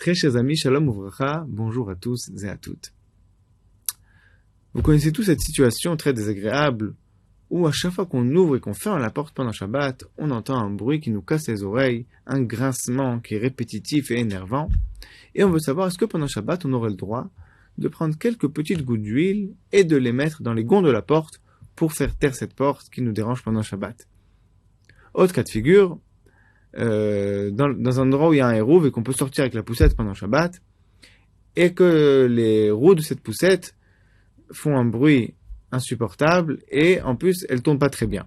Très chers amis, shalom uvracha, bonjour à tous et à toutes. Vous connaissez tous cette situation très désagréable où à chaque fois qu'on ouvre et qu'on ferme la porte pendant Shabbat, on entend un bruit qui nous casse les oreilles, un grincement qui est répétitif et énervant. Et on veut savoir est-ce que pendant Shabbat on aurait le droit de prendre quelques petites gouttes d'huile et de les mettre dans les gonds de la porte pour faire taire cette porte qui nous dérange pendant Shabbat. Autre cas de figure, dans un endroit où il y a un hérouve et qu'on peut sortir avec la poussette pendant Shabbat, et que les roues de cette poussette font un bruit insupportable et en plus elles tournent pas très bien.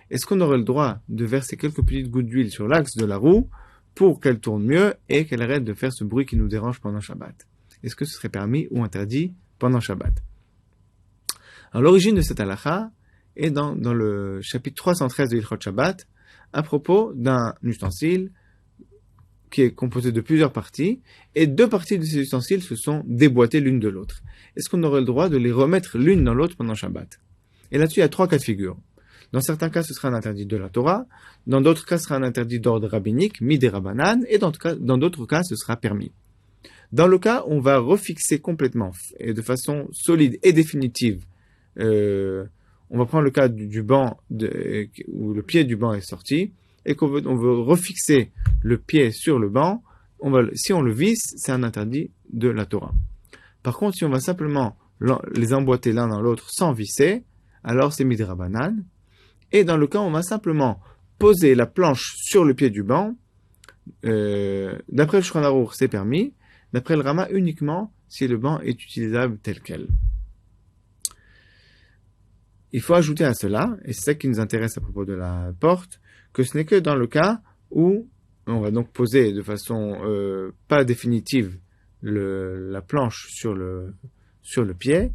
Est-ce qu'on aurait le droit de verser quelques petites gouttes d'huile sur l'axe de la roue pour qu'elle tourne mieux et qu'elle arrête de faire ce bruit qui nous dérange pendant Shabbat? Est-ce que ce serait permis ou interdit pendant Shabbat? Alors l'origine de cette halakha est dans le chapitre 313 de Ilchot Shabbat, à propos d'un ustensile qui est composé de plusieurs parties, et deux parties de ces ustensiles se sont déboîtées l'une de l'autre. Est-ce qu'on aurait le droit de les remettre l'une dans l'autre pendant Shabbat? Et là-dessus, il y a trois cas de figure. Dans certains cas, ce sera un interdit de la Torah, dans d'autres cas, ce sera un interdit d'ordre rabbinique, midé rabbanan, et dans d'autres cas, ce sera permis. Dans le cas où on va refixer complètement, et de façon solide et définitive, on va prendre le cas du banc où le pied du banc est sorti et on veut refixer le pied sur le banc. Si on le visse, c'est un interdit de la Torah. Par contre, si on va simplement les emboîter l'un dans l'autre sans visser, alors c'est midé rabbanan. Et dans le cas où on va simplement poser la planche sur le pied du banc, d'après le Shulchan Aruch, c'est permis. D'après le Rama, uniquement si le banc est utilisable tel quel. Il faut ajouter à cela, et c'est ça qui nous intéresse à propos de la porte, que ce n'est que dans le cas où on va donc poser de façon pas définitive la planche sur le pied,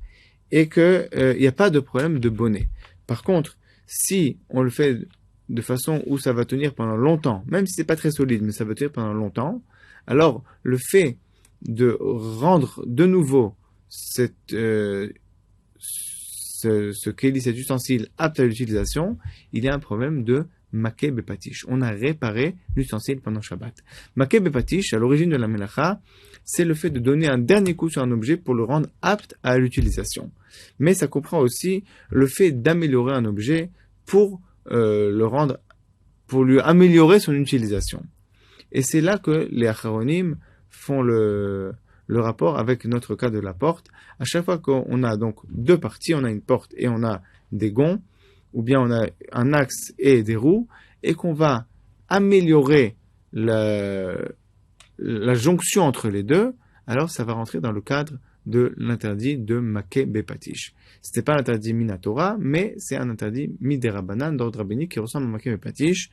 et qu'il n'y a pas de problème de bonnet. Par contre, si on le fait de façon où ça va tenir pendant longtemps, même si c'est pas très solide, mais ça va tenir pendant longtemps, alors le fait de rendre de nouveau ce kéli, cet ustensile apte à l'utilisation, il y a un problème de maké bepatish. On a réparé l'ustensile pendant Shabbat. Maké bepatish, à l'origine de la melacha, c'est le fait de donner un dernier coup sur un objet pour le rendre apte à l'utilisation. Mais ça comprend aussi le fait d'améliorer un objet pour pour lui améliorer son utilisation. Et c'est là que les acharonim font le rapport avec notre cas de la porte. À chaque fois qu'on a donc deux parties, on a une porte et on a des gonds, ou bien on a un axe et des roues, et qu'on va améliorer la jonction entre les deux, alors ça va rentrer dans le cadre de l'interdit de maké bepatish. Ce n'est pas l'interdit minatora, mais c'est un interdit midé rabbanan, d'ordre rabbinique, qui ressemble à maké bepatish.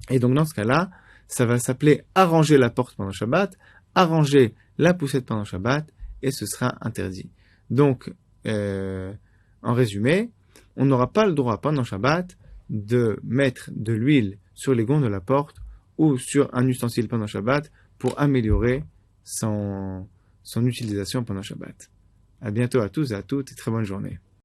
Et donc dans ce cas-là, ça va s'appeler arranger la porte pendant Shabbat, arranger la poussette pendant Shabbat, et ce sera interdit. Donc, en résumé, on n'aura pas le droit pendant Shabbat de mettre de l'huile sur les gonds de la porte ou sur un ustensile pendant Shabbat pour améliorer son utilisation pendant Shabbat. À bientôt à tous et à toutes et très bonne journée.